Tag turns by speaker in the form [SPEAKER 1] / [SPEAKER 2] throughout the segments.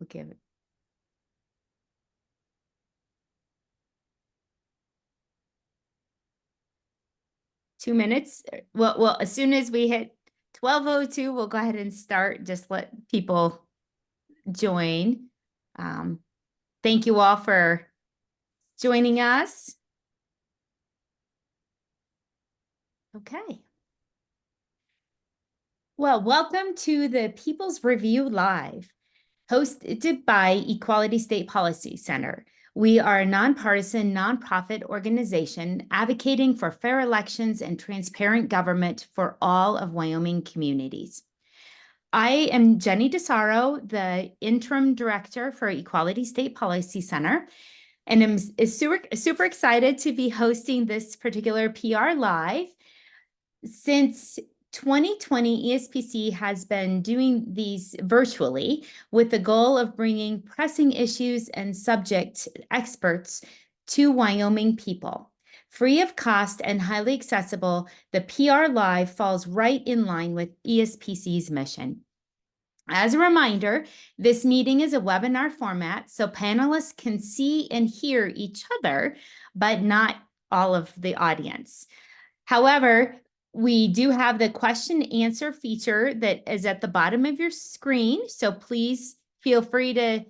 [SPEAKER 1] We'll give it 2 minutes. Well, as soon as we hit 12:02, we'll go ahead and start. Just let people join. Thank you all for joining us. Okay. Well, welcome to the People's Review Live, hosted by Equality State Policy Center. We are a nonpartisan, nonprofit organization advocating for fair elections and transparent government for all of Wyoming communities. I am Jenny DeSaro, the interim director for Equality State Policy Center, and I'm super excited to be hosting this particular PR Live. Since 2020, ESPC has been doing these virtually with the goal of bringing pressing issues and subject experts to Wyoming people. Free of cost and highly accessible, the PR Live falls right in line with ESPC's mission. As a reminder, this meeting is a webinar format, so panelists can see and hear each other, but not all of the audience. However, we do have the question and answer feature that is at the bottom of your screen. So please feel free to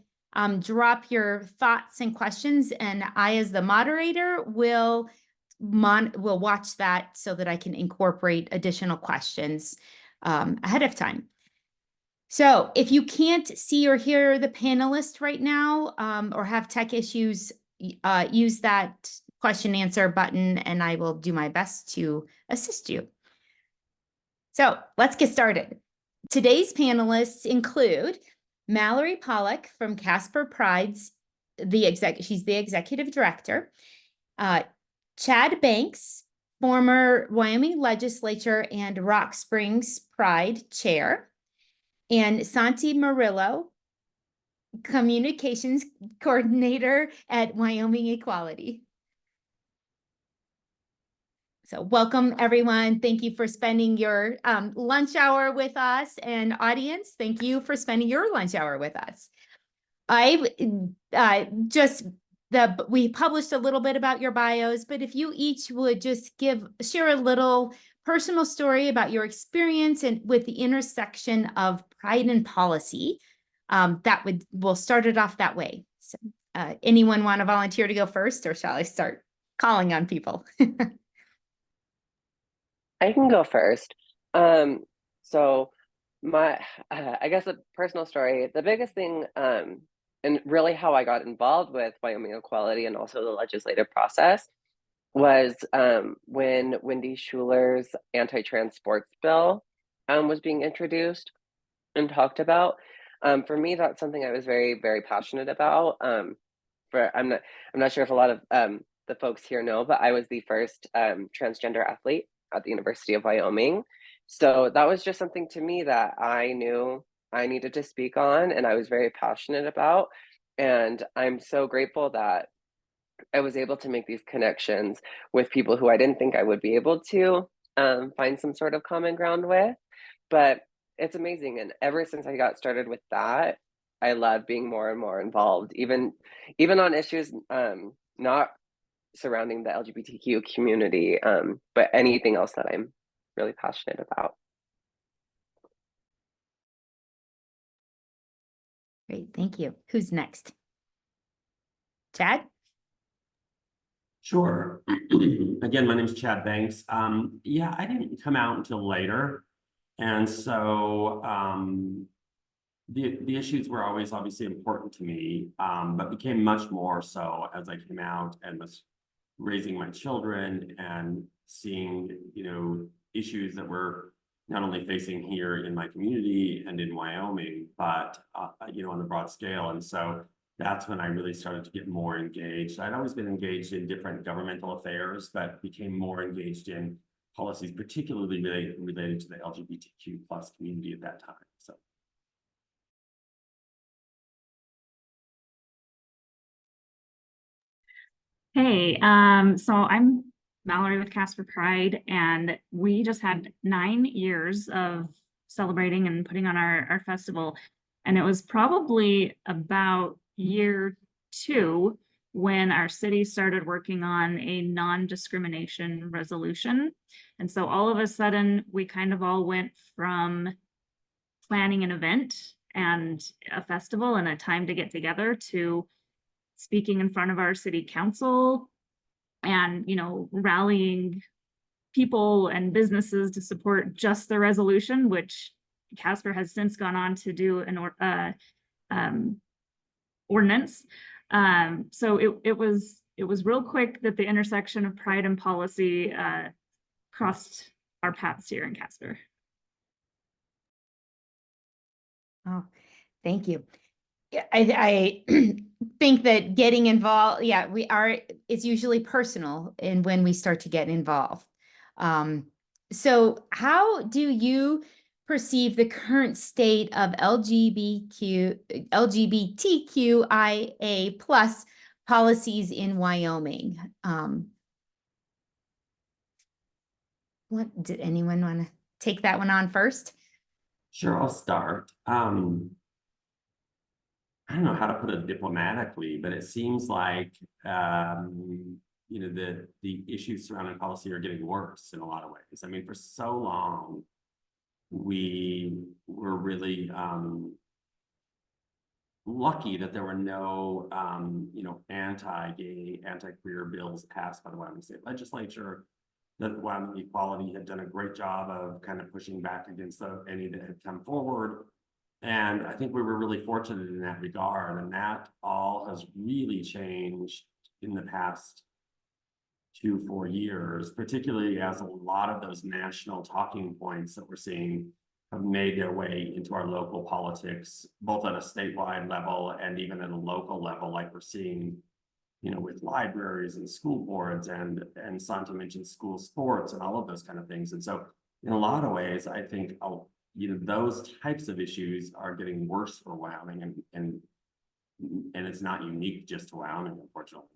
[SPEAKER 1] drop your thoughts and questions. And I, as the moderator, will watch that so that I can incorporate additional questions ahead of time. So if you can't see or hear the panelists right now or have tech issues, use that question and answer button and I will do my best to assist you. So let's get started. Today's panelists include Mallory Pollock from Casper Pride's, she's the executive director, Chad Banks, former Wyoming legislature and Rock Springs Pride chair, and Santi Murillo, communications coordinator at Wyoming Equality. So welcome, everyone. Thank you for spending your lunch hour with us, and audience, thank you for spending your lunch hour with us. We published a little bit about your bios, but if you each would just share a little personal story about your experience and with the intersection of pride and policy, we'll start it off that way. So, anyone want to volunteer to go first, or shall I start calling on people?
[SPEAKER 2] I can go first. So my, I guess a personal story, the biggest thing, and really how I got involved with Wyoming Equality and also the legislative process was when Wendy Schuler's anti-trans sports bill was being introduced and talked about. For me, that's something I was very, very passionate about. I'm not sure if a lot of the folks here know, but I was the first transgender athlete at the University of Wyoming. So that was just something to me that I knew I needed to speak on and I was very passionate about. And I'm so grateful that I was able to make these connections with people who I didn't think I would be able to find some sort of common ground with. But it's amazing. And ever since I got started with that, I love being more and more involved, even on issues not surrounding the LGBTQ community, but anything else that I'm really passionate about.
[SPEAKER 1] Great, thank you. Who's next? Chad?
[SPEAKER 3] Sure. Again, my name is Chad Banks. Yeah, I didn't come out until later. And so the issues were always obviously important to me, but became much more so as I came out and was raising my children and seeing, issues that were not only facing here in my community and in Wyoming, but, on the broad scale. And so that's when I really started to get more engaged. I'd always been engaged in different governmental affairs, but became more engaged in policies, particularly related to the LGBTQ plus community at that time. So.
[SPEAKER 4] Hey, so I'm Mallory with Casper Pride, and we just had 9 years of celebrating and putting on our festival. And it was probably about year 2 when our city started working on a non-discrimination resolution. And so all of a sudden, we kind of all went from planning an event and a festival and a time to get together to speaking in front of our city council and, rallying people and businesses to support just the resolution, which Casper has since gone on to do an ordinance. So it was real quick that the intersection of pride and policy crossed our paths here in Casper.
[SPEAKER 1] Oh, thank you. Yeah, I think that getting involved, yeah, it's usually personal and when we start to get involved. So how do you perceive the current state of LGBTQIA plus policies in Wyoming? Did anyone want to take that one on first?
[SPEAKER 3] Sure, I'll start. I don't know how to put it diplomatically, but it seems like the issues surrounding policy are getting worse in a lot of ways. I mean, for so long, we were really lucky that there were no anti-gay, anti-queer bills passed by the Wyoming State Legislature. That Wyoming Equality had done a great job of kind of pushing back against any that had come forward. And I think we were really fortunate in that regard, and that all has really changed in the past 2-4 years, particularly as a lot of those national talking points that we're seeing have made their way into our local politics, both at a statewide level and even at a local level, like we're seeing, with libraries and school boards and Santi mentioned school sports and all of those kind of things. And so in a lot of ways, I think those types of issues are getting worse for Wyoming, and it's not unique just to Wyoming, unfortunately.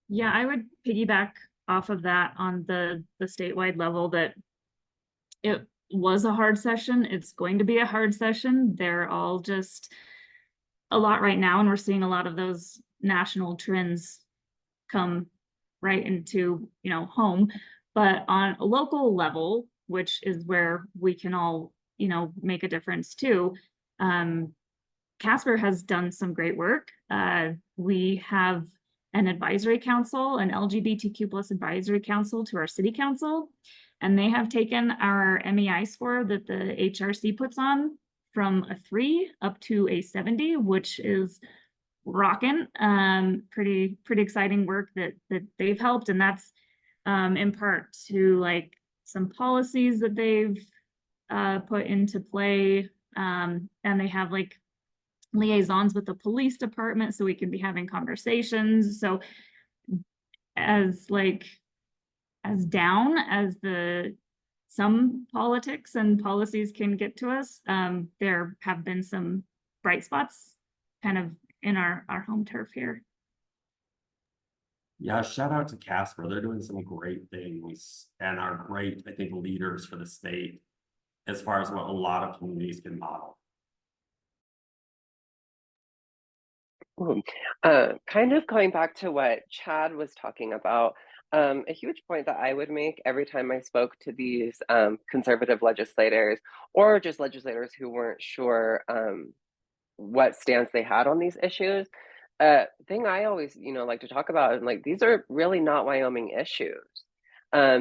[SPEAKER 4] Yeah, I would piggyback off of that on the statewide level that it was a hard session. It's going to be a hard session. They're all just a lot right now, and we're seeing a lot of those national trends come right into home. But on a local level, which is where we can all make a difference too, Casper has done some great work. We have an advisory council, an LGBTQ plus advisory council to our city council, and they have taken our MEI score that the HRC puts on from a 3 up to a 70, which is rocking. Pretty exciting work that they've helped, and that's in part to like some policies that they've put into play, and they have like liaisons with the police department so we can be having conversations. So as down as some politics and policies can get to us, there have been some bright spots kind of in our home turf here.
[SPEAKER 3] Yeah, shout out to Casper. They're doing some great things and are great, I think, leaders for the state as far as what a lot of communities can model.
[SPEAKER 2] Kind of going back to what Chad was talking about, a huge point that I would make every time I spoke to these conservative legislators or just legislators who weren't sure what stance they had on these issues, thing I always like to talk about, and like, these are really not Wyoming issues.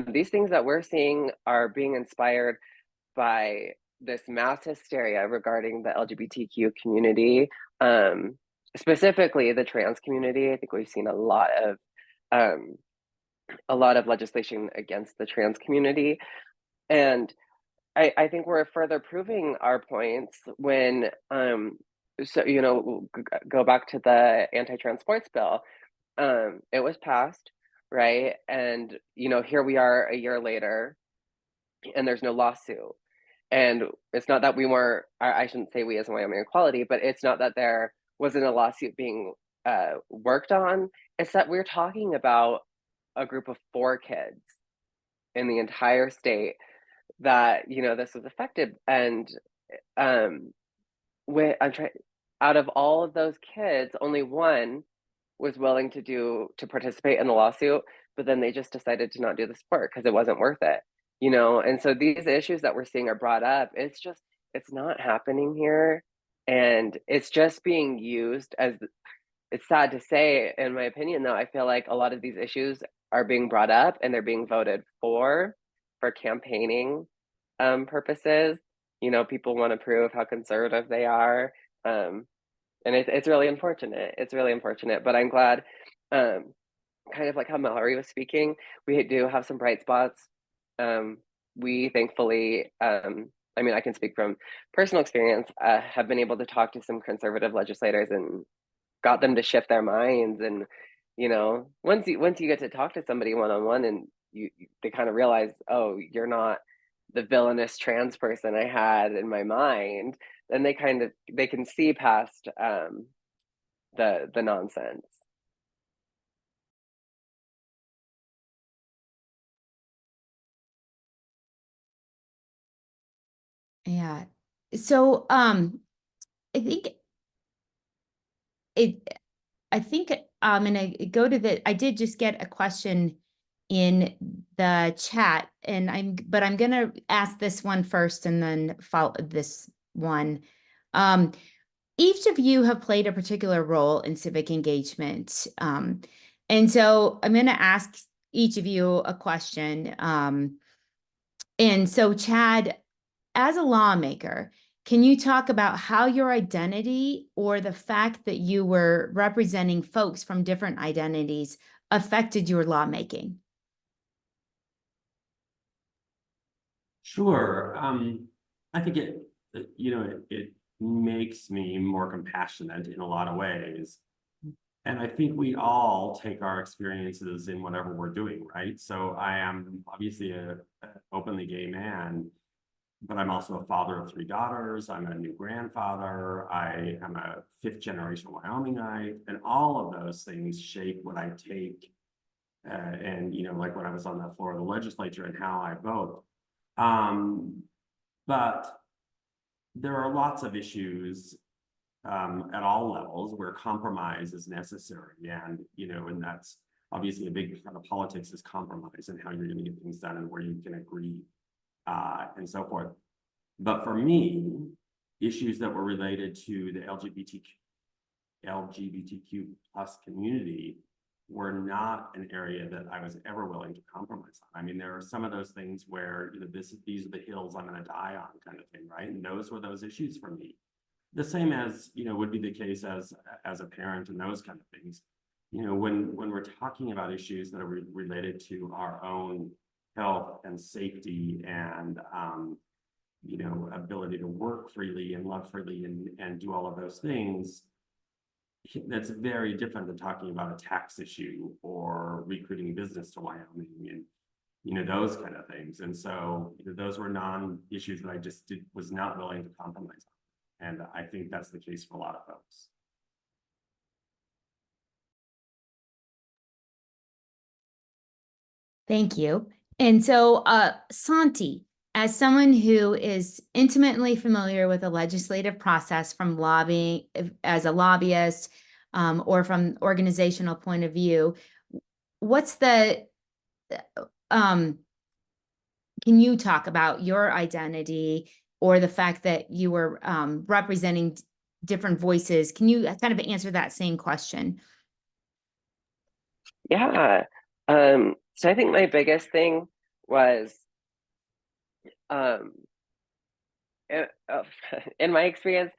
[SPEAKER 2] These things that we're seeing are being inspired by this mass hysteria regarding the LGBTQ community, specifically the trans community. I think we've seen a lot of legislation against the trans community, and I think we're further proving our points when go back to the anti-trans sports bill. It was passed, right? And here we are a year later, and there's no lawsuit. And it's not that we weren't, I shouldn't say we as Wyoming Equality, but it's not that there wasn't a lawsuit being worked on. It's that we're talking about a group of 4 kids in the entire state that, you know, this was effective. And when I'm trying, out of all of those kids, only one was willing to participate in the lawsuit, but then they just decided to not do the sport because it wasn't worth it, you know. And so these issues that we're seeing are brought up. It's not happening here, and it's just being used as, it's sad to say, in my opinion, though, I feel like a lot of these issues are being brought up and they're being voted for campaigning purposes. You know, people want to prove how conservative they are. And it's really unfortunate. It's really unfortunate, but I'm glad, kind of like how Mallory was speaking, we do have some bright spots. We thankfully, I mean, I can speak from personal experience, have been able to talk to some conservative legislators and got them to shift their minds. And, you know, once you get to talk to somebody one on one, and they kind of realize, oh, you're not the villainous trans person I had in my mind, then they can see past the nonsense.
[SPEAKER 1] Yeah. So I think it I think I'm gonna go to I did just get a question in the chat, and I'm gonna ask this one first and then follow this one. Each of you have played a particular role in civic engagement. And so I'm gonna ask each of you a question. And so Chad, as a lawmaker, can you talk about how your identity or the fact that you were representing folks from different identities affected your lawmaking?
[SPEAKER 3] Sure. I think it makes me more compassionate in a lot of ways. And I think we all take our experiences in whatever we're doing, right? So I am obviously a openly gay man, but I'm also a father of 3 daughters. I'm a new grandfather. I am a 5th generation Wyomingite, and all of those things shape what I take. And, you know, like when I was on the floor of the legislature and how I vote. But there are lots of issues at all levels where compromise is necessary. And, you know, and that's obviously a big part of politics is compromise and how you're going to get things done and where you can agree and so forth. But for me, issues that were related to the LGBTQ plus community were not an area that I was ever willing to compromise on. I mean, there are some of those things where, you know, these are the hills I'm going to die on kind of thing, right? And those were those issues for me. The same as, you know, would be the case as a parent and those kind of things. You know, when we're talking about issues that are related to our own health and safety and, you know, ability to work freely and love freely and do all of those things, that's very different than talking about a tax issue or recruiting business to Wyoming and, you know, those kind of things. And so, you know, those were non-issues that I just was not willing to compromise on. And I think that's the case for a lot of folks.
[SPEAKER 1] Thank you. And so, Santi, as someone who is intimately familiar with the legislative process from lobbying as a lobbyist, or from organizational point of view, what's can you talk about your identity or the fact that you were representing different voices? Can you kind of answer that same question?
[SPEAKER 2] Yeah. So I think my biggest thing was, in my experience,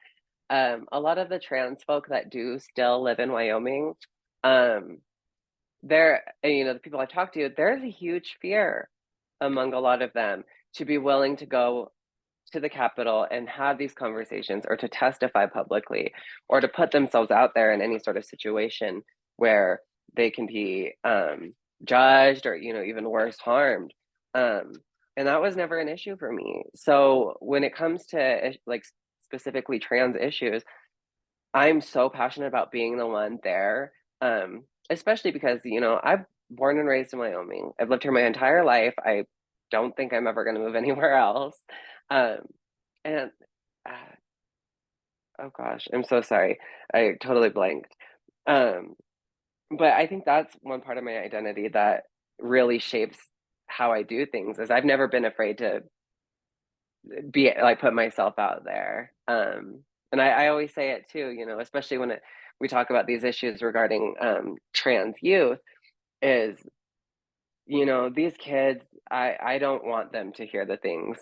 [SPEAKER 2] a lot of the trans folk that do still live in Wyoming, you know, the people I talk to, there's a huge fear among a lot of them to be willing to go to the Capitol and have these conversations or to testify publicly or to put themselves out there in any sort of situation where they can be judged or, you know, even worse, harmed. And that was never an issue for me. So when it comes to like specifically trans issues, I'm so passionate about being the one there, especially because, you know, I've born and raised in Wyoming. I've lived here my entire life. I don't think I'm ever going to move anywhere else. Um, and oh gosh, I'm so sorry. I totally blanked. Um, but I think that's one part of my identity that really shapes how I do things is I've never been afraid to be like put myself out there. And I always say it too, you know, especially when we talk about these issues regarding trans youth, is, you know, these kids, I don't want them to hear the things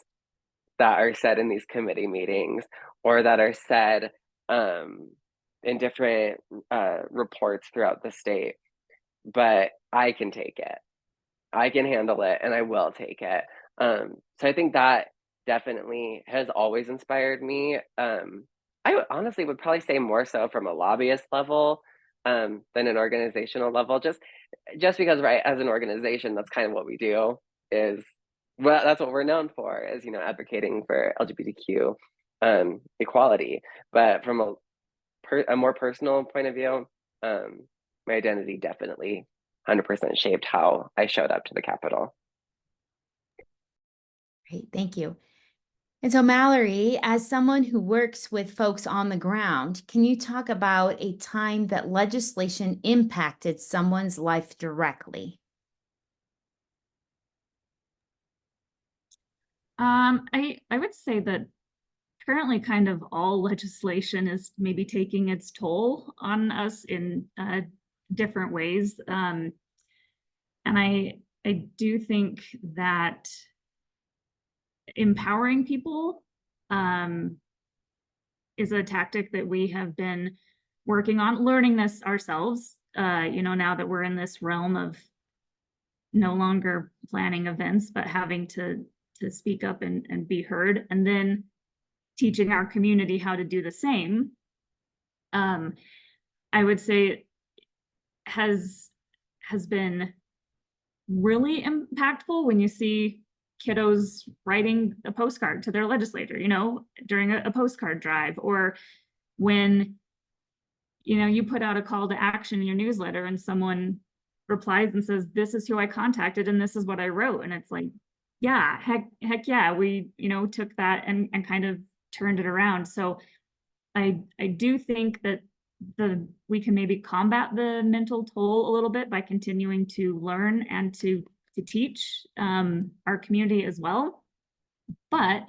[SPEAKER 2] that are said in these committee meetings or that are said in different reports throughout the state. But I can take it. I can handle it, and I will take it. So I think that definitely has always inspired me. Honestly would probably say more so from a lobbyist level than an organizational level, just because, right, as an organization, that's kind of what we do. Is well, that's what we're known for, is, you know, advocating for LGBTQ equality. But from a more personal point of view, my identity definitely 100% shaped how I showed up to the Capitol.
[SPEAKER 1] Great, thank you. And so, Mallory, as someone who works with folks on the ground, can you talk about a time that legislation impacted someone's life directly?
[SPEAKER 4] I would say that currently kind of all legislation is maybe taking its toll on us in different ways. And I do think that empowering people is a tactic that we have been working on, learning this ourselves, you know, now that we're in this realm of no longer planning events, but having to speak up and be heard, and then teaching our community how to do the same. I would say has been really impactful when you see kiddos writing a postcard to their legislator, you know, during a postcard drive, or when, you know, you put out a call to action in your newsletter and someone replies and says, this is who I contacted and this is what I wrote. And it's like, yeah, heck yeah, we, you know, took that and kind of turned it around. So I do think that we can maybe combat the mental toll a little bit by continuing to learn and to teach our community as well. But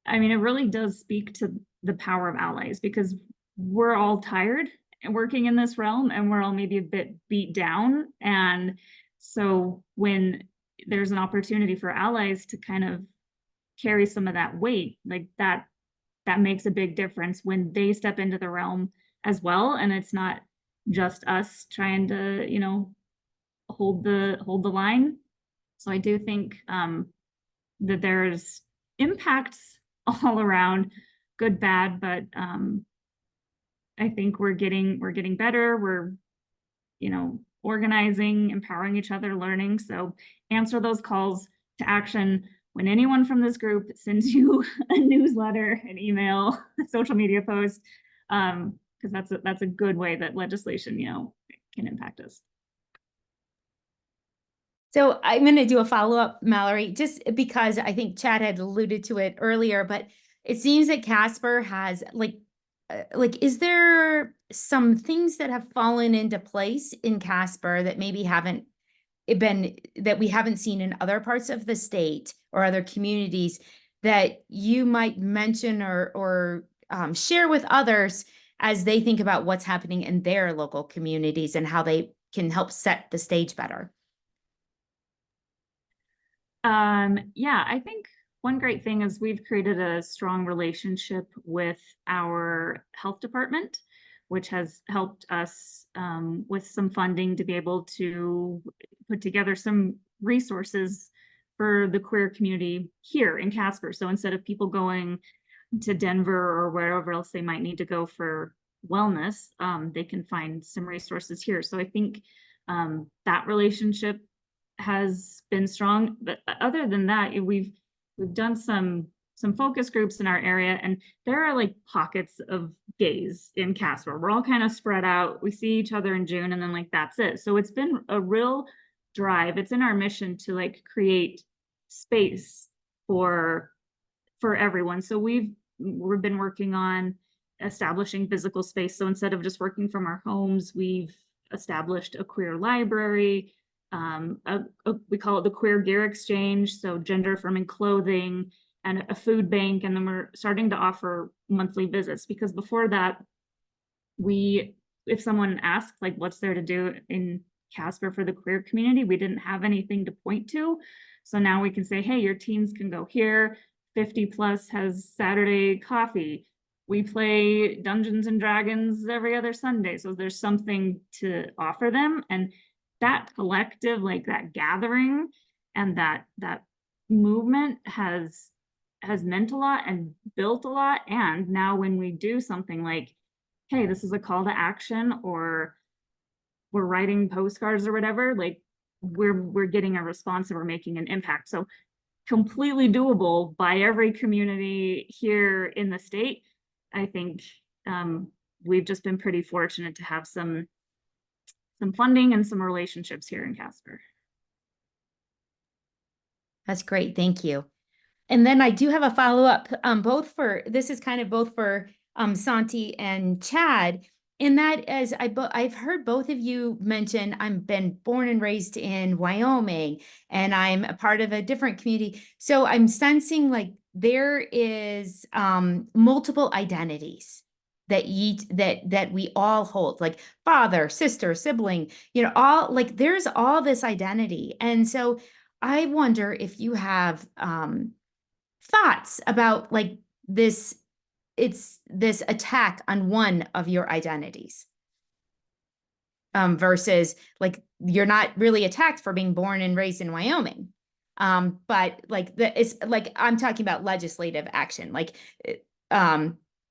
[SPEAKER 4] I mean, it really does speak to the power of allies, because we're all tired and working in this realm, and we're all maybe a bit beat down. And so when there's an opportunity for allies to kind of carry some of that weight, like that makes a big difference when they step into the realm as well. And it's not just us trying to, you know, hold the line. So I do think that there's impacts all around, good, bad, but I think we're getting better. We're, you know, organizing, empowering each other, learning. So answer those calls to action when anyone from this group sends you a newsletter, an email, a social media post, because that's a good way that legislation, you know, can impact us.
[SPEAKER 1] So I'm going to do a follow-up, Mallory, just because I think Chad had alluded to it earlier, but it seems that Casper has is there some things that have fallen into place in Casper that maybe haven't that we haven't seen in other parts of the state or other communities that you might mention or share with others as they think about what's happening in their local communities and how they can help set the stage better?
[SPEAKER 4] Yeah, I think one great thing is we've created a strong relationship with our health department, which has helped us with some funding to be able to put together some resources for the queer community here in Casper. So instead of people going to Denver or wherever else they might need to go for wellness, they can find some resources here. So I think that relationship has been strong. But other than that, we've done some focus groups in our area, and there are like pockets of gays in Casper. We're all kind of spread out. We see each other in June, and then like that's it. So it's been a real drive. It's in our mission to like create space for everyone. So we've been working on establishing physical space. So instead of just working from our homes, we've established a queer library. We call it the Queer Gear Exchange. So gender affirming clothing and a food bank. And then we're starting to offer monthly visits, because before that, if someone asked like what's there to do in Casper for the queer community, we didn't have anything to point to. So now we can say, hey, your teens can go here. 50 plus has Saturday coffee. We play Dungeons and Dragons every other Sunday. So there's something to offer them. And that collective, like that gathering and that movement has meant a lot and built a lot. And now when we do something like, hey, this is a call to action, or we're writing postcards or whatever, like we're getting a response and we're making an impact. So completely doable by every community here in the state. I think we've just been pretty fortunate to have some funding and some relationships here in Casper.
[SPEAKER 1] That's great. Thank you. And then I do have a follow-up, this is kind of both for Santi and Chad, in that as I've heard both of you mention, I've been born and raised in Wyoming, and I'm a part of a different community. So I'm sensing like there is multiple identities that we all hold, like father, sister, sibling, all like there's all this identity. And so I wonder if you have thoughts about like this attack on one of your identities versus like you're not really attacked for being born and raised in Wyoming, but like it's like I'm talking about legislative action, like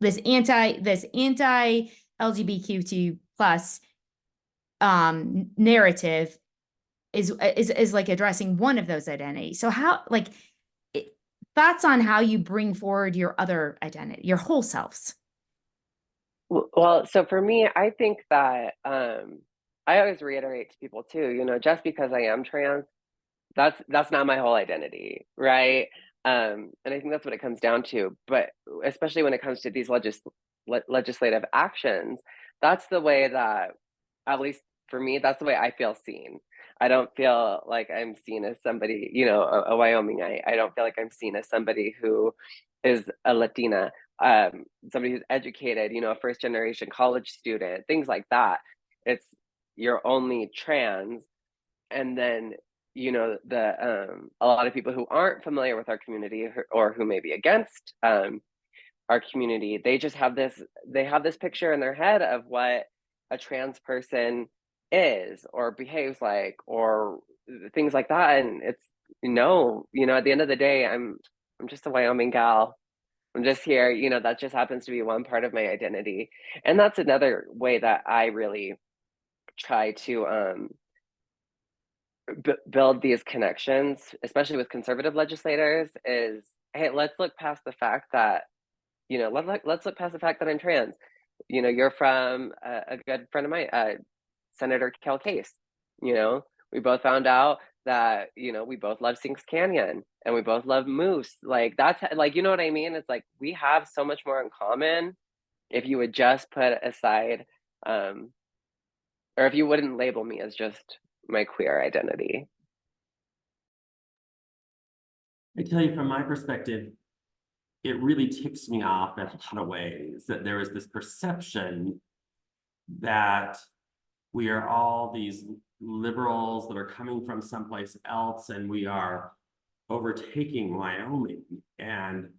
[SPEAKER 1] this anti LGBTQ plus narrative is like addressing one of those identities. So how like thoughts on how you bring forward your other identity, your whole selves?
[SPEAKER 2] Well, so for me, I think that I always reiterate to people too, just because I am trans, that's not my whole identity, right? And I think that's what it comes down to. But especially when it comes to these legislative actions, that's the way that, at least for me, that's the way I feel seen. I don't feel like I'm seen as somebody, a Wyomingite. I don't feel like I'm seen as somebody who is a Latina, somebody who's educated, a first generation college student, things like that. It's you're only trans. And then, a lot of people who aren't familiar with our community or who may be against our community, they just have this picture in their head of what a trans person is or behaves like or things like that. And it's at the end of the day, I'm just a Wyoming gal. I'm just here, that just happens to be one part of my identity. And that's another way that I really try to build these connections, especially with conservative legislators, is, hey, let's look past the fact that, let's look past the fact that I'm trans. You're from a good friend of mine, Senator Kel Case. We both found out that, we both love Sinks Canyon and we both love moose. Like that's like, you know what I mean? It's like, we have so much more in common if you would just put aside, or if you wouldn't label me as just my queer identity.
[SPEAKER 3] I tell you, from my perspective, it really ticks me off in a lot of ways that there is this perception that we are all these liberals that are coming from someplace else and we are overtaking Wyoming. And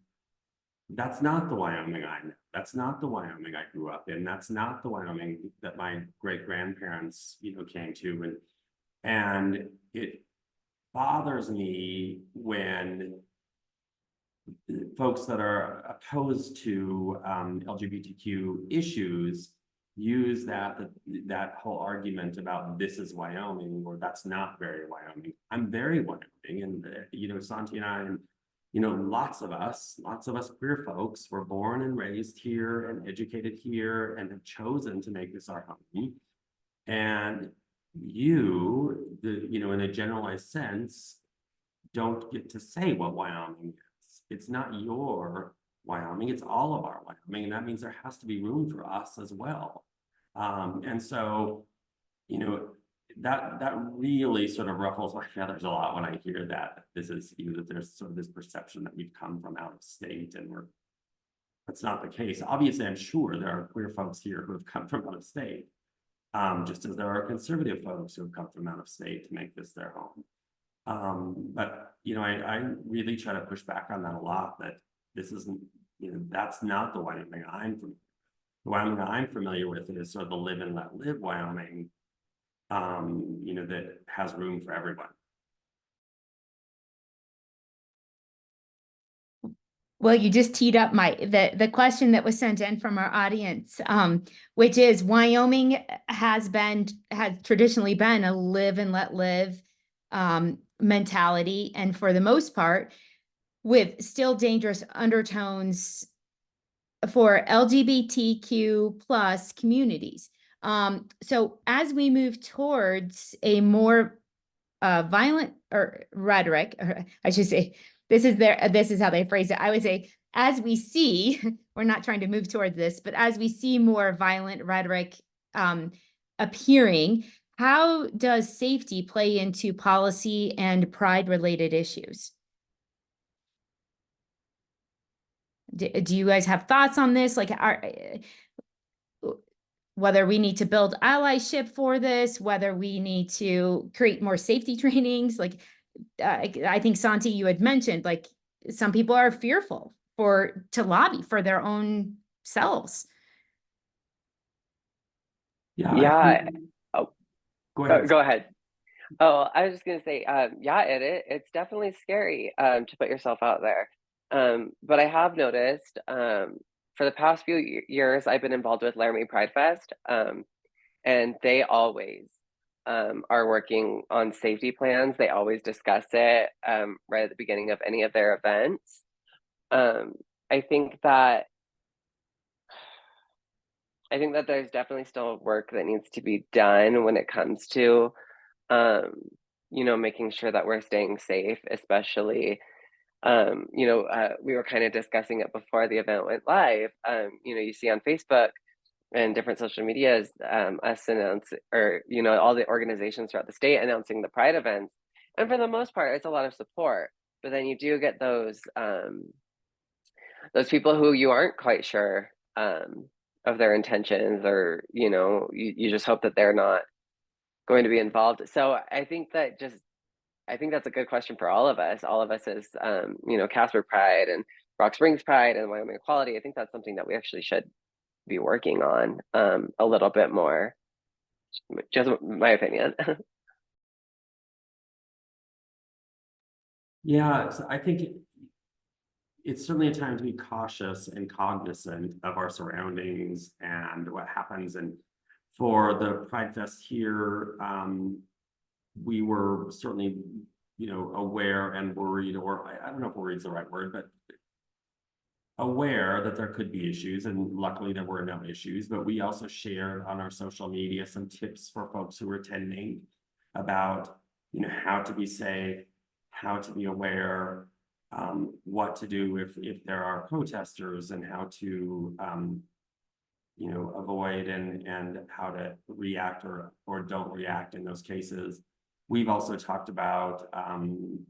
[SPEAKER 3] that's not the Wyoming I know. That's not the Wyoming I grew up in. That's not the Wyoming that my great-grandparents, came to. And it bothers me when folks that are opposed to LGBTQ issues use that whole argument about this is Wyoming or that's not very Wyoming. I'm very Wyoming, and Santi and I, and lots of us queer folks were born and raised here and educated here and have chosen to make this our home. And in a generalized sense, don't get to say what Wyoming is. It's not your Wyoming, it's all of our Wyoming, and that means there has to be room for us as well. And so, you know, that really sort of ruffles my feathers a lot when I hear that this is, you know, that there's sort of this perception that we've come from out of state, and that's not the case. Obviously, I'm sure there are queer folks here who have come from out of state, just as there are conservative folks who have come from out of state to make this their home. But, you know, I really try to push back on that a lot, that this isn't, you know, that's not the Wyoming I'm familiar with. The Wyoming I'm familiar with is sort of the live and let live Wyoming, you know, that has room for everyone.
[SPEAKER 1] Well, you just teed up the question that was sent in from our audience, which is Wyoming has traditionally been a live and let live mentality, and for the most part, with still dangerous undertones for LGBTQ plus communities. So as we move towards a more violent or rhetoric, or I should say, this is how they phrase it. I would say, as we see, we're not trying to move towards this, but as we see more violent rhetoric appearing, how does safety play into policy and pride-related issues? Do you guys have thoughts on this? Like, whether we need to build allyship for this, whether we need to create more safety trainings? Like, I think, Santi, you had mentioned, like, some people are fearful to lobby for their own selves.
[SPEAKER 2] Yeah. Oh,
[SPEAKER 3] Go ahead.
[SPEAKER 2] go ahead. Oh, I was just gonna say, yeah, it's definitely scary to put yourself out there. But I have noticed for the past few years, I've been involved with Laramie Pride Fest, and they always are working on safety plans. They always discuss it right at the beginning of any of their events. I think that there's definitely still work that needs to be done when it comes to you know, making sure that we're staying safe, especially you know, we were kind of discussing it before the event went live. You know, you see on Facebook and different social medias, us announce, or, you know, all the organizations throughout the state announcing the Pride events. And for the most part, it's a lot of support. But then you do get those people who you aren't quite sure of their intentions, or, you know, you just hope that they're not going to be involved. So I think that's a good question for all of us. All of us as, you know, Casper Pride and Rock Springs Pride and Wyoming Equality. I think that's something that we actually should be working on a little bit more. Just my opinion.
[SPEAKER 3] Yeah, so I think it's certainly a time to be cautious and cognizant of our surroundings and what happens. And for the Pride Fest here, we were certainly, you know, aware and worried, or I don't know if worried is the right word, but aware that there could be issues, and luckily there were no issues. But we also shared on our social media some tips for folks who were attending about, you know, how to be safe, how to be aware, what to do if there are protesters, and how to you know, avoid and how to react or don't react in those cases. We've also talked about,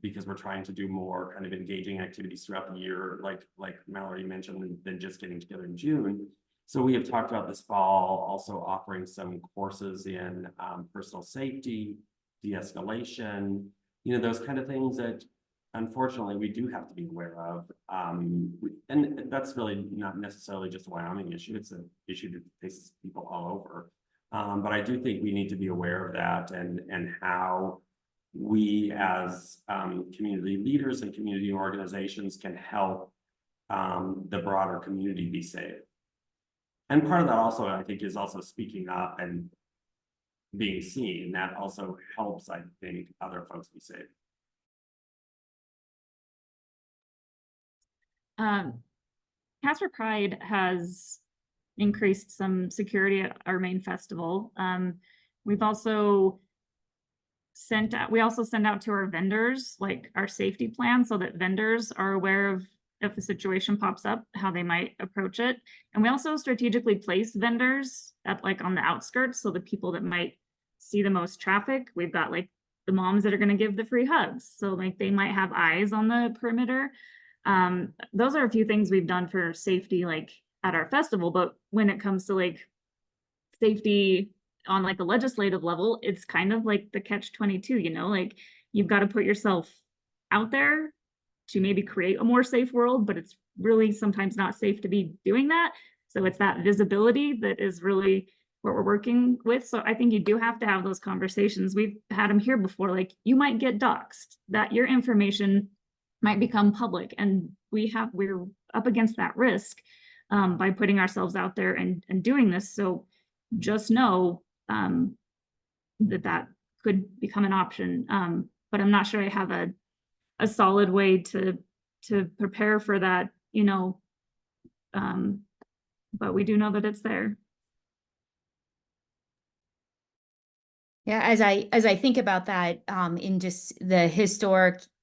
[SPEAKER 3] because we're trying to do more kind of engaging activities throughout the year, like Mallory mentioned, than just getting together in June. So we have talked about this fall also offering some courses in personal safety, de-escalation, you know, those kind of things that unfortunately we do have to be aware of. And that's really not necessarily just a Wyoming issue. It's an issue that faces people all over. But I do think we need to be aware of that, and how we as community leaders and community organizations can help the broader community be safe. And part of that also, I think, is also speaking up and being seen. That also helps, I think, other folks be safe.
[SPEAKER 4] Casper Pride has increased some security at our main festival. We've also sent out, we also send out to our vendors, like our safety plan, so that vendors are aware of if a situation pops up, how they might approach it. And we also strategically place vendors at like on the outskirts, so the people that might see the most traffic, we've got like the moms that are going to give the free hugs. So like they might have eyes on the perimeter. Those are a few things we've done for safety, like at our festival. But when it comes to like safety on like a legislative level, it's kind of like the catch-22, you know, like you've got to put yourself out there to maybe create a more safe world, but it's really sometimes not safe to be doing that. So it's that visibility that is really what we're working with. So I think you do have to have those conversations. We've had them here before, like you might get doxxed, that your information might become public, and we're up against that risk by putting ourselves out there and doing this. So just know that could become an option. But I'm not sure I have a solid way to prepare for that, you know. But we do know that it's there.
[SPEAKER 1] Yeah, as I think about that, in just the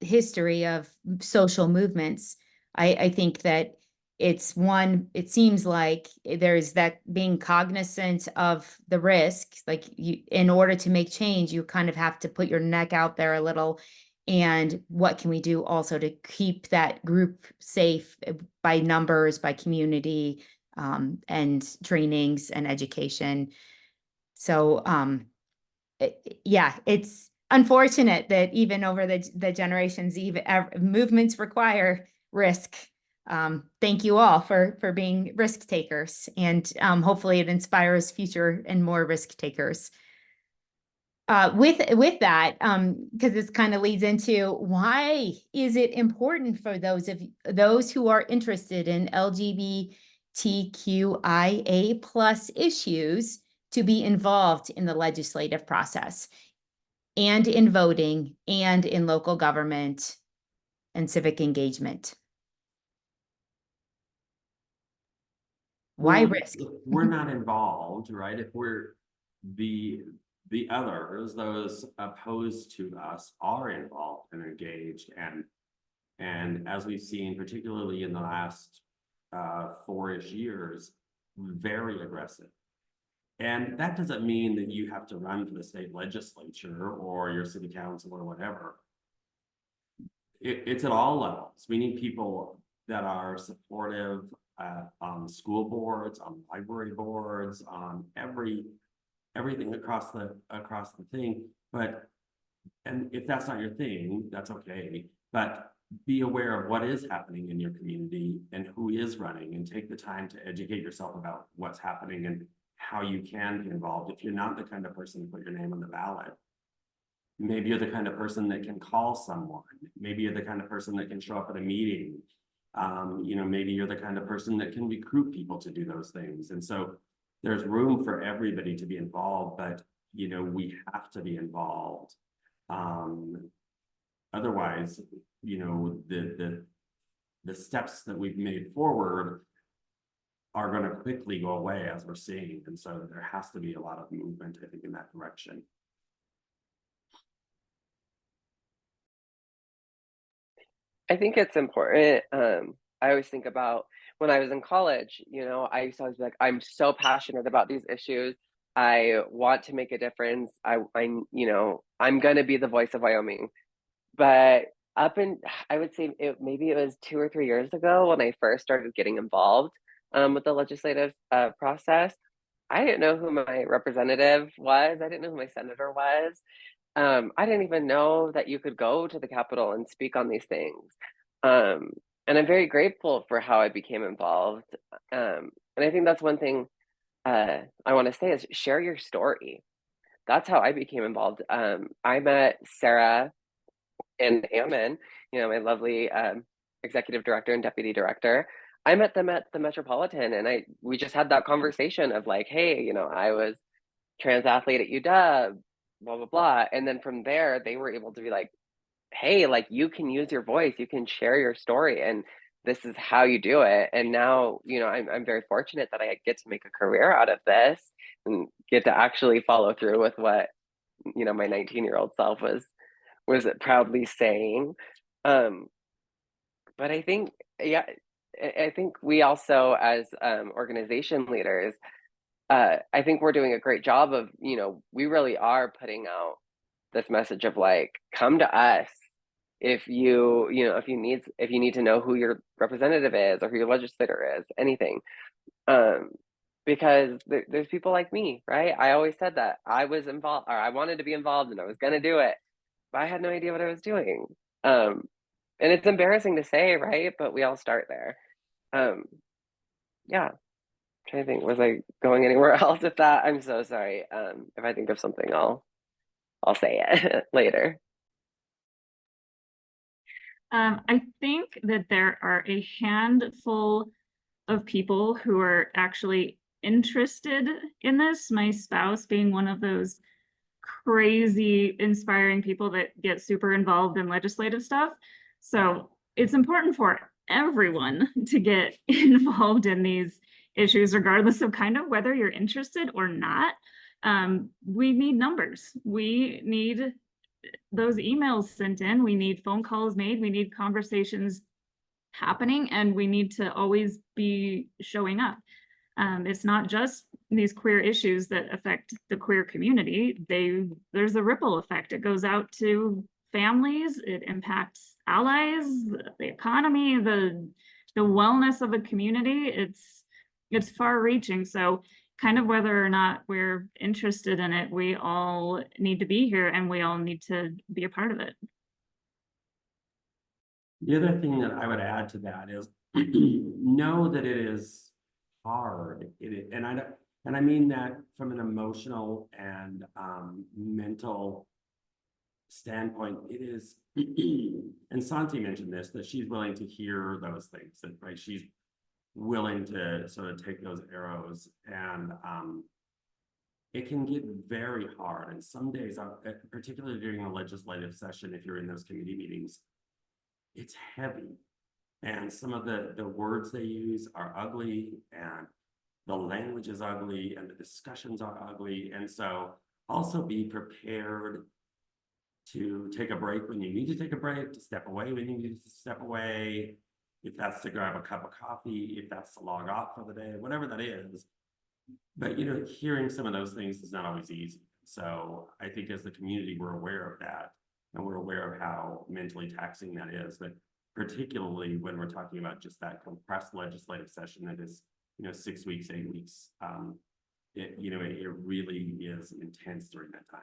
[SPEAKER 1] history of social movements, I think that it seems like there's that being cognizant of the risk, like in order to make change, you kind of have to put your neck out there a little. And what can we do also to keep that group safe by numbers, by community, and trainings and education. So, yeah, it's unfortunate that even over the generations, even movements require risk. Thank you all for being risk takers, and hopefully it inspires future and more risk takers. With that, because this kind of leads into why is it important for those who are interested in LGBTQIA plus issues to be involved in the legislative process and in voting and in local government and civic engagement? Why risk?
[SPEAKER 3] If we're not involved, right? If we're the others, those opposed to us, are involved and engaged, and as we've seen, particularly in the last 4-ish years, very aggressive. And that doesn't mean that you have to run for the state legislature or your city council or whatever. It's at all levels. We need people that are supportive on school boards, on library boards, on everything across the thing. And if that's not your thing, that's okay. But be aware of what is happening in your community and who is running, and take the time to educate yourself about what's happening and how you can be involved. If you're not the kind of person to put your name on the ballot, maybe you're the kind of person that can call someone. Maybe you're the kind of person that can show up at a meeting. Maybe you're the kind of person that can recruit people to do those things. And so there's room for everybody to be involved, but we have to be involved. Otherwise, the steps that we've made forward are going to quickly go away, as we're seeing. And so there has to be a lot of movement, I think, in that direction.
[SPEAKER 2] I think it's important. I always think about when I was in college, I used to always be like, I'm so passionate about these issues. I want to make a difference. I'm going to be the voice of Wyoming. But I would say maybe it was 2 or 3 years ago when I first started getting involved with the legislative process. I didn't know who my representative was. I didn't know who my senator was. I didn't even know that you could go to the Capitol and speak on these things. And I'm very grateful for how I became involved. And I think that's one thing I want to say is share your story. That's how I became involved. I met Sarah and Ammon, my lovely executive director and deputy director. I met them at the Metropolitan, and we just had that conversation of like, hey, I was trans athlete at UW, blah, blah, blah. And then from there, they were able to be like, hey, like you can use your voice, you can share your story, and this is how you do it. And now, I'm very fortunate that I get to make a career out of this and get to actually follow through with what my 19-year-old self was proudly saying. Um, but I think, yeah, I think we also, as organization leaders, I think we're doing a great job of, we really are putting out this message of like, come to us if if you need to know who your representative is or who your legislator is, anything. Because there's people like me, right? I always said that I was involved, or I wanted to be involved, and I was going to do it, but I had no idea what I was doing. And it's embarrassing to say, right? But we all start there. Yeah. Trying to think, was I going anywhere else with that? I'm so sorry. If I think of something, I'll say it later.
[SPEAKER 4] I think that there are a handful of people who are actually interested in this, my spouse being one of those crazy inspiring people that get super involved in legislative stuff. So it's important for everyone to get involved in these issues, regardless of kind of whether you're interested or not. We need numbers. We need those emails sent in. We need phone calls made. We need conversations happening, and we need to always be showing up. It's not just these queer issues that affect the queer community. There's a ripple effect. It goes out to families, it impacts allies, the economy, the wellness of a community. It's far reaching. So kind of whether or not we're interested in it, we all need to be here and we all need to be a part of it.
[SPEAKER 3] The other thing that I would add to that is know that it is hard. And I mean that from an emotional and mental standpoint. It is, and Santi mentioned this, that she's willing to hear those things, that right, she's willing to sort of take those arrows, and it can get very hard. And some days, particularly during a legislative session, if you're in those committee meetings, it's heavy, and some of the words they use are ugly, and the language is ugly, and the discussions are ugly. And so also be prepared to take a break when you need to take a break, to step away when you need to step away, if that's to grab a cup of coffee, if that's to log off for the day, whatever that is. But hearing some of those things is not always easy. So I think as the community, we're aware of that. And we're aware of how mentally taxing that is, but particularly when we're talking about just that compressed legislative session that is, 6 weeks, 8 weeks, it really is intense during that time.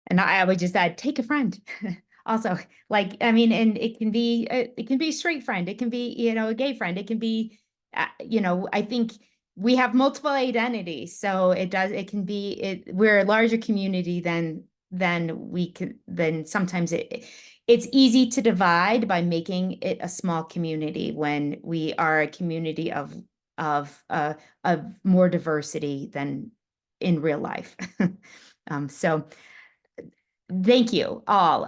[SPEAKER 1] And I would just add, take a friend. Also, and it can be a straight friend, it can be, a gay friend, it can be, I think we have multiple identities, so we're a larger community than sometimes it's easy to divide by making it a small community when we are a community of more diversity than in real life. So thank you all.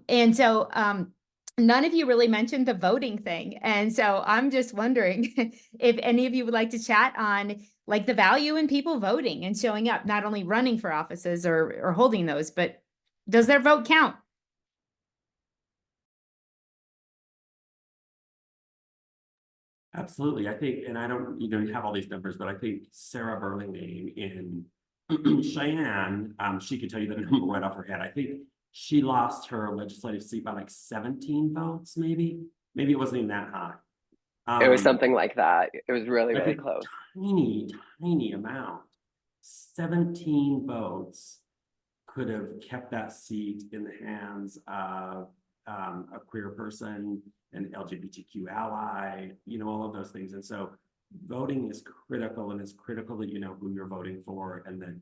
[SPEAKER 1] And so none of you really mentioned the voting thing. And so I'm just wondering if any of you would like to chat on like the value in people voting and showing up, not only running for offices or holding those, but does their vote count?
[SPEAKER 3] Absolutely. I think, and I don't, have all these numbers, but I think Sarah Burlingame in Cheyenne, she could tell you the number right off her head. I think she lost her legislative seat by like 17 votes, maybe it wasn't even that high.
[SPEAKER 2] It was something like that. It was really, really close.
[SPEAKER 3] Tiny amount. 17 votes could have kept that seat in the hands of a queer person, an LGBTQ ally, all of those things. And so voting is critical, and it's critical that you know who you're voting for, and then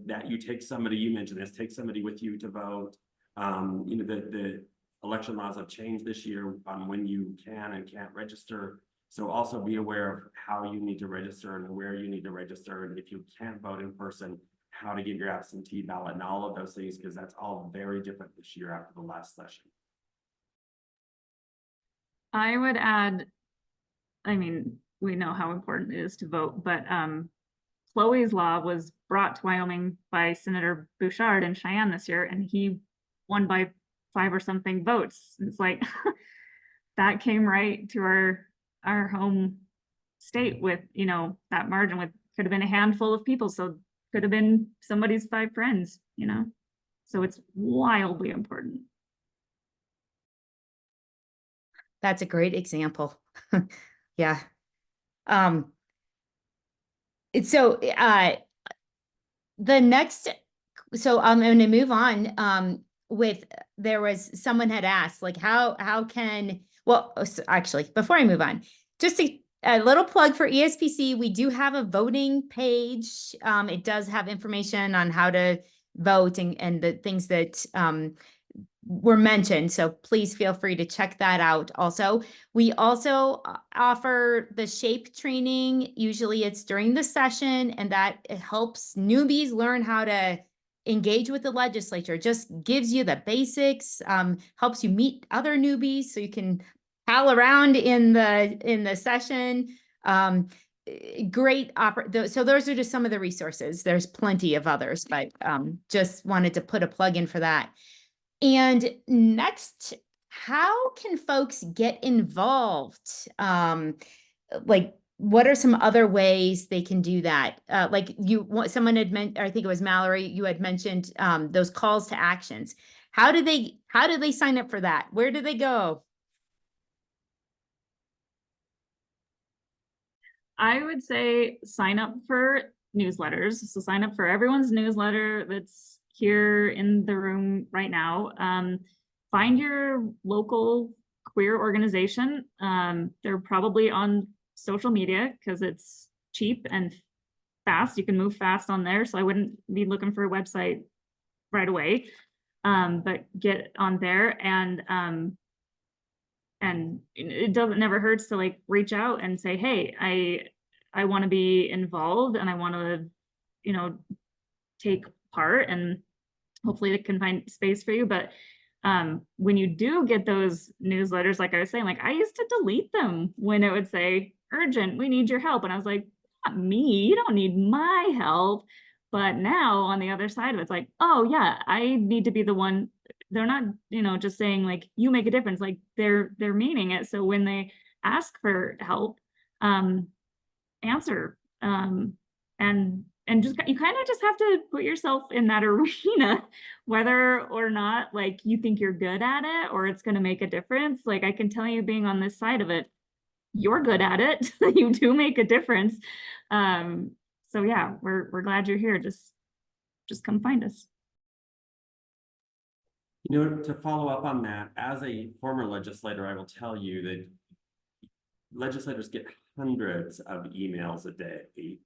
[SPEAKER 3] that you take somebody, you mentioned this, take somebody with you to vote. The election laws have changed this year on when you can and can't register. So also be aware of how you need to register and where you need to register. And if you can't vote in person, how to get your absentee ballot and all of those things, because that's all very different this year after the last session.
[SPEAKER 4] I would add I mean, we know how important it is to vote, but Chloe's law was brought to Wyoming by Senator Bouchard in Cheyenne this year, and he won by 5 or something votes. It's like that came right to our home state with, you know, that margin with could have been a handful of people, so could have been somebody's 5 friends, you know. So it's wildly important.
[SPEAKER 1] That's a great example. Yeah. So the next, so I'm going to move on with, there was someone had asked, like, how can, well, actually, before I move on, just a little plug for ESPC. We do have a voting page. It does have information on how to vote and the things that were mentioned. So please feel free to check that out. Also, we also offer the SHAPE training. Usually it's during the session, and that helps newbies learn how to engage with the legislature. Just gives you the basics, helps you meet other newbies so you can pal around in the session. Great so those are just some of the resources. There's plenty of others, but just wanted to put a plug in for that. And next, how can folks get involved? Like, what are some other ways they can do that? Like someone had mentioned, I think it was Mallory, you had mentioned those calls to actions. How do they sign up for that? Where do they go?
[SPEAKER 4] I would say sign up for newsletters. So sign up for everyone's newsletter that's here in the room right now. Find your local queer organization. They're probably on social media because it's cheap and fast. You can move fast on there. So I wouldn't be looking for a website right away. But get on there and it doesn't never hurts to like reach out and say, hey, I want to be involved and I want to, you know, take part, and hopefully it can find space for you. But when you do get those newsletters, like I was saying, like I used to delete them when it would say urgent, we need your help. And I was like, not me, you don't need my help. But now on the other side of it, it's like, oh yeah, I need to be the one. They're not, you know, just saying like you make a difference, like they're meaning it. So when they ask for help, answer, and just you kind of just have to put yourself in that arena, whether or not like you think you're good at it or it's going to make a difference. Like I can tell you, being on this side of it, you're good at it. You do make a difference. So yeah, we're glad you're here. Just come find us.
[SPEAKER 3] You know, to follow up on that, as a former legislator, I will tell you that legislators get hundreds of emails a day.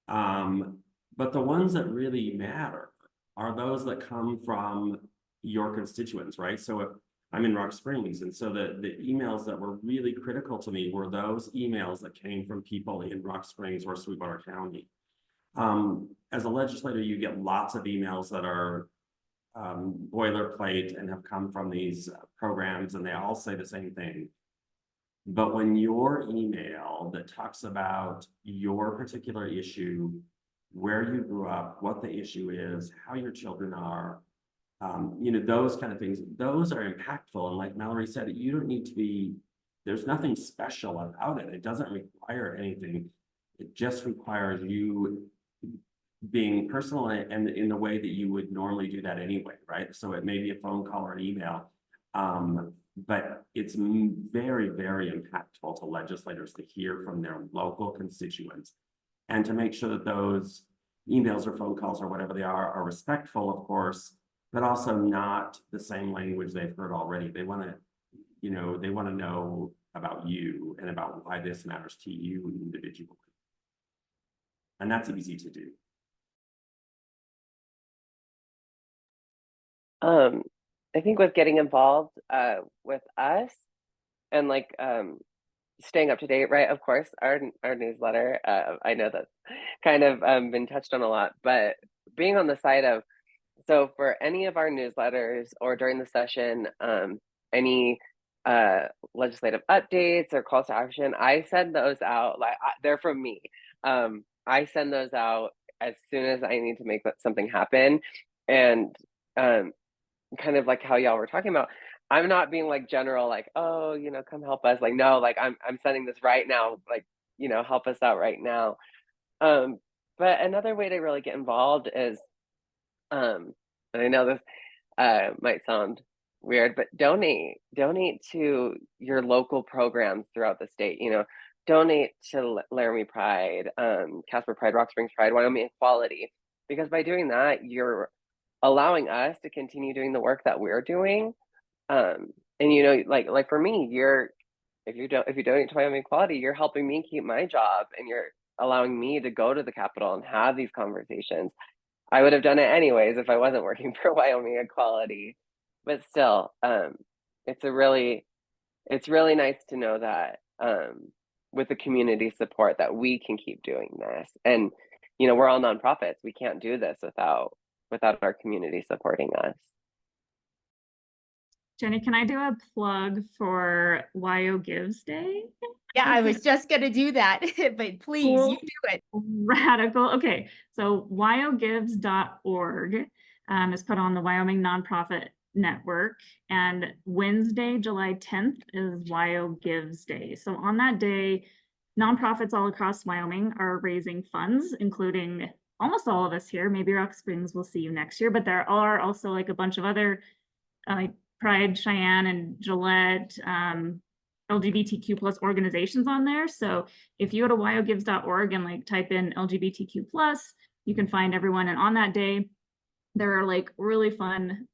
[SPEAKER 3] But the ones that really matter are those that come from your constituents, right? So if I'm in Rock Springs, and so the emails that were really critical to me were those emails that came from people in Rock Springs or Sweetwater County. As a legislator, you get lots of emails that are boilerplate and have come from these programs, and they all say the same thing. But when your email that talks about your particular issue, where you grew up, what the issue is, how your children are, you know, those kind of things, those are impactful. And like Mallory said, you don't need to be, there's nothing special about it. It doesn't require anything. It just requires you being personal and in the way that you would normally do that anyway, right? So it may be a phone call or an email. But it's very, very impactful to legislators to hear from their local constituents and to make sure that those emails or phone calls or whatever they are respectful, of course, but also not the same language they've heard already. They want to, you know, they want to know about you and about why this matters to you individually. And that's easy to do.
[SPEAKER 2] I think with getting involved with us and like staying up to date, right? Of course, our newsletter. I know that's kind of been touched on a lot, but being on the side of, so for any of our newsletters or during the session, any legislative updates or calls to action, I send those out. Like they're from me. I send those out as soon as I need to make something happen, and kind of like how y'all were talking about. I'm not being like general, like, oh, come help us. Like, no, like I'm sending this right now. Like, help us out right now. But another way to really get involved is, and I know this might sound weird, but donate to your local programs throughout the state. Donate to Laramie Pride, Casper Pride, Rock Springs Pride, Wyoming Equality, because by doing that, you're allowing us to continue doing the work that we're doing. And like for me, if you donate to Wyoming Equality, you're helping me keep my job, and you're allowing me to go to the Capitol and have these conversations. I would have done it anyways if I wasn't working for Wyoming Equality. But still, it's really nice to know that with the community support that we can keep doing this. And we're all nonprofits. We can't do this without our community supporting us.
[SPEAKER 4] Jenny, can I do a plug for WYO Gives Day?
[SPEAKER 1] Yeah, I was just gonna do that, but please,
[SPEAKER 4] Cool.
[SPEAKER 1] you do it.
[SPEAKER 4] Radical. Okay, so wyogives.org is put on the Wyoming Nonprofit Network, and Wednesday, July 10th is WYO Gives Day. So on that day, nonprofits all across Wyoming are raising funds, including almost all of us here. Maybe Rock Springs will see you next year, but there are also like a bunch of other like Pride, Cheyenne, and Gillette, LGBTQ plus organizations on there. So if you go to wyogives.org and like type in LGBTQ plus, you can find everyone. And on that day, there are like really fun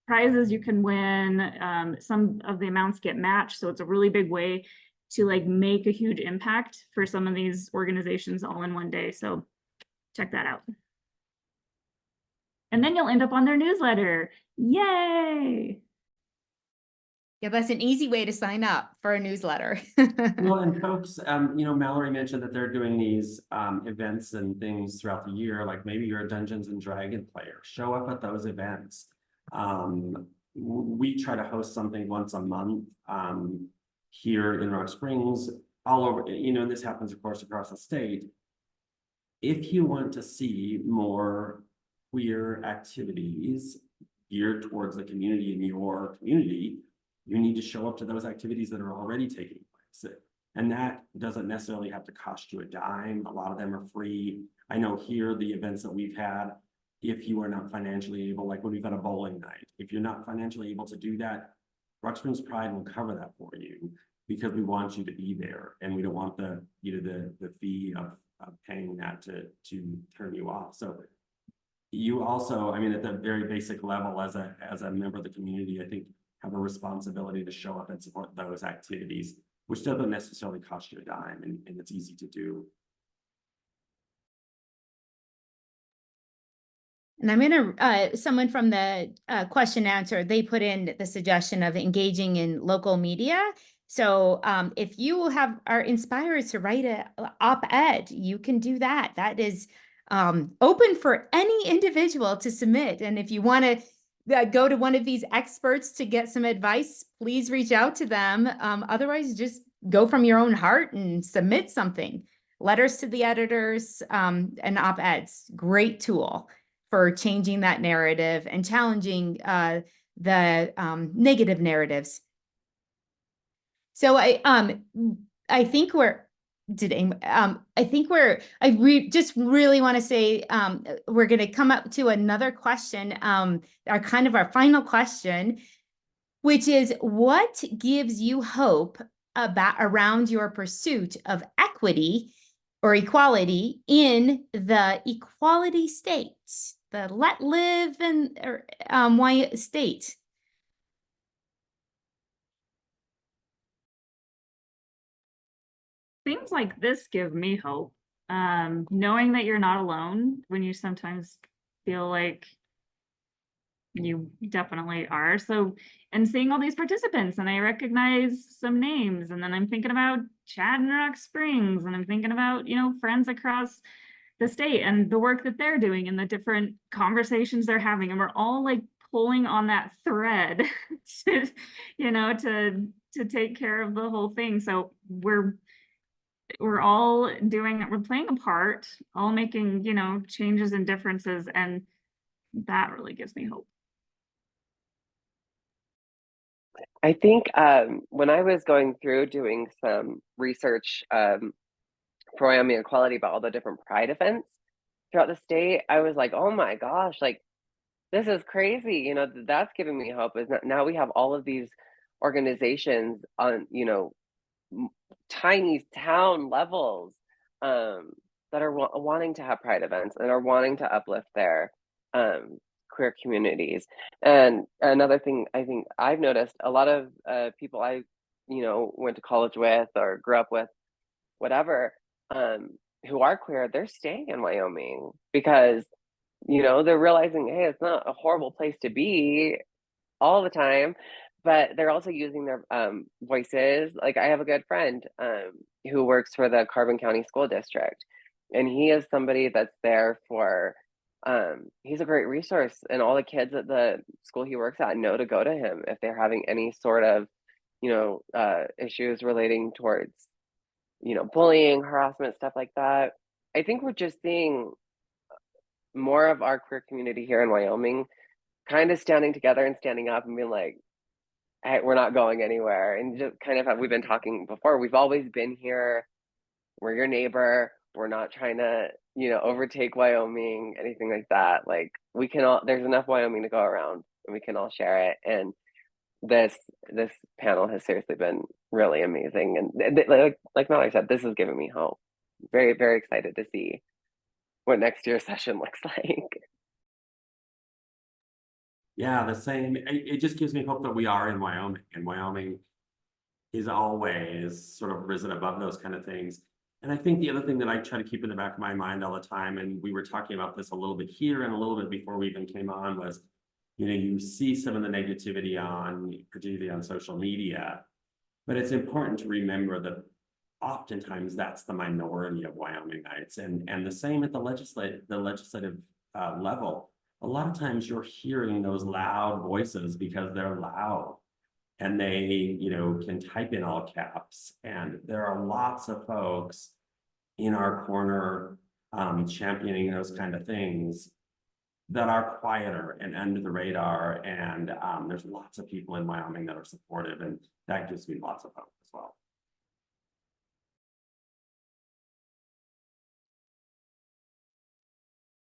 [SPEAKER 4] prizes you can win. Some of the amounts get matched. So it's a really big way to like make a huge impact for some of these organizations all in one day. So check that out. And then you'll end up on their newsletter. Yay!
[SPEAKER 1] Yeah, that's an easy way to sign up for a newsletter.
[SPEAKER 3] Well, and folks, Mallory mentioned that they're doing these events and things throughout the year. Like maybe you're a Dungeons and Dragon player. Show up at those events. We try to host something once a month here in Rock Springs, all over. And this happens, of course, across the state. If you want to see more queer activities geared towards the community in your community, you need to show up to those activities that are already taking place. And that doesn't necessarily have to cost you a dime. A lot of them are free. I know here, the events that we've had, if you are not financially able, like when we've had a bowling night, if you're not financially able to do that, Rock Springs Pride will cover that for you, because we want you to be there, and we don't want the fee of paying that to turn you off. So you also, at the very basic level, as a member of the community, I think have a responsibility to show up and support those activities, which doesn't necessarily cost you a dime, and it's easy to do.
[SPEAKER 1] And I'm gonna, someone from the question answer, they put in the suggestion of engaging in local media. So if you are inspired to write a op-ed, you can do that. That is open for any individual to submit. And if you want to go to one of these experts to get some advice, please reach out to them. Otherwise, just go from your own heart and submit something. Letters to the editors and op-eds, great tool for changing that narrative and challenging the negative narratives. So I think just really want to say we're going to come up to another question, our final question, which is, what gives you hope around your pursuit of equity or equality in the equality state, the let live and state?
[SPEAKER 4] Things like this give me hope. Knowing that you're not alone when you sometimes feel like you definitely are. So, and seeing all these participants, and I recognize some names, and then I'm thinking about Chad and Rock Springs, and I'm thinking about, friends across the state and the work that they're doing and the different conversations they're having. And we're all like pulling on that thread to to take care of the whole thing. So we're all we're playing a part, all making, you know, changes and differences, and that really gives me hope.
[SPEAKER 2] I think when I was going through doing some research for Wyoming Equality about all the different pride events throughout the state, I was like, oh my gosh, like this is crazy. You know, that's giving me hope. Is that now we have all of these organizations on, you know, tiny town levels that are wanting to have pride events and are wanting to uplift their queer communities. And another thing I think I've noticed, a lot of people I, you know, went to college with or grew up with, whatever, who are queer, they're staying in Wyoming because, you know, they're realizing, hey, it's not a horrible place to be all the time, but they're also using their voices. Like I have a good friend who works for the Carbon County School District, and he is somebody that's there for he's a great resource, and all the kids at the school he works at know to go to him if they're having any sort of, you know, issues relating towards, you know, bullying, harassment, stuff like that. I think we're just seeing more of our queer community here in Wyoming kind of standing together and standing up and being like, hey, we're not going anywhere. And just kind of we've been talking before, we've always been here. We're your neighbor. We're not trying to, you know, overtake Wyoming, anything like that. Like we can all, there's enough Wyoming to go around and we can all share it. And this panel has seriously been really amazing. And like Mallory said, this is giving me hope. Very, very excited to see what next year's session looks like.
[SPEAKER 3] Yeah, the same. It just gives me hope that we are in Wyoming, and Wyoming is always sort of risen above those kind of things. And I think the other thing that I try to keep in the back of my mind all the time, and we were talking about this a little bit here and a little bit before we even came on, was, you know, you see some of the negativity particularly on social media, but it's important to remember that oftentimes that's the minority of Wyomingites, and the same at the legislative level. A lot of times you're hearing those loud voices because they're loud and they, you know, can type in all caps. And there are lots of folks in our corner championing those kind of things that are quieter and under the radar. And there's lots of people in Wyoming that are supportive, and that gives me lots of hope as well.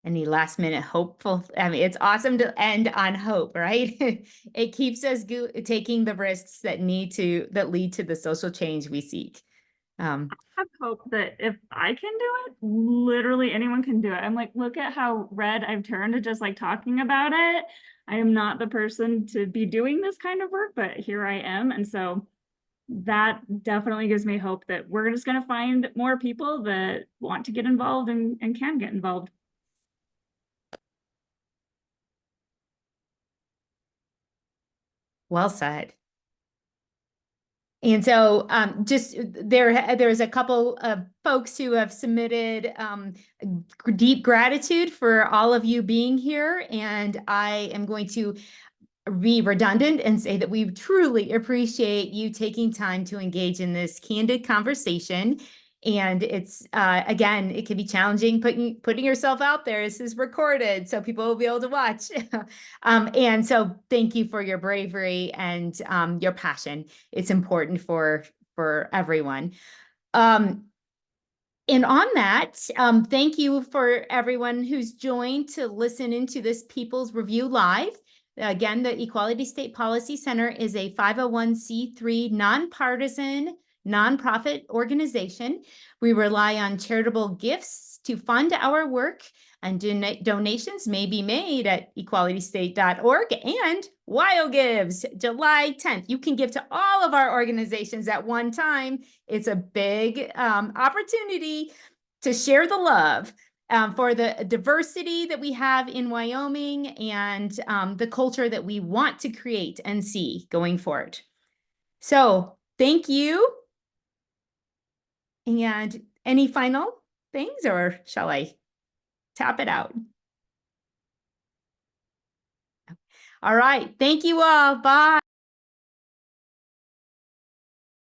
[SPEAKER 1] Any last minute hopeful? I mean, it's awesome to end on hope, right? It keeps us taking the risks that lead to the social change we seek.
[SPEAKER 4] I have hope that if I can do it, literally anyone can do it. I'm like, look at how red I've turned to just like talking about it. I am not the person to be doing this kind of work, but here I am. And so that definitely gives me hope that we're just going to find more people that want to get involved and can get involved.
[SPEAKER 1] Well said. And so just there's a couple of folks who have submitted deep gratitude for all of you being here. And I am going to be redundant and say that we truly appreciate you taking time to engage in this candid conversation. And it's, again, it can be challenging putting yourself out there. This is recorded, so people will be able to watch. And so thank you for your bravery and your passion. It's important for everyone. And on that, thank you for everyone who's joined to listen into this People's Review Live. Again, the Equality State Policy Center is a 501c3 nonpartisan nonprofit organization. We rely on charitable gifts to fund our work, and donations may be made at equalitystate.org and WyoGives, July 10th. You can give to all of our organizations at one time. It's a big opportunity to share the love for the diversity that we have in Wyoming and the culture that we want to create and see going forward. So thank you. And any final things, or shall I tap it out? All right. Thank you all. Bye.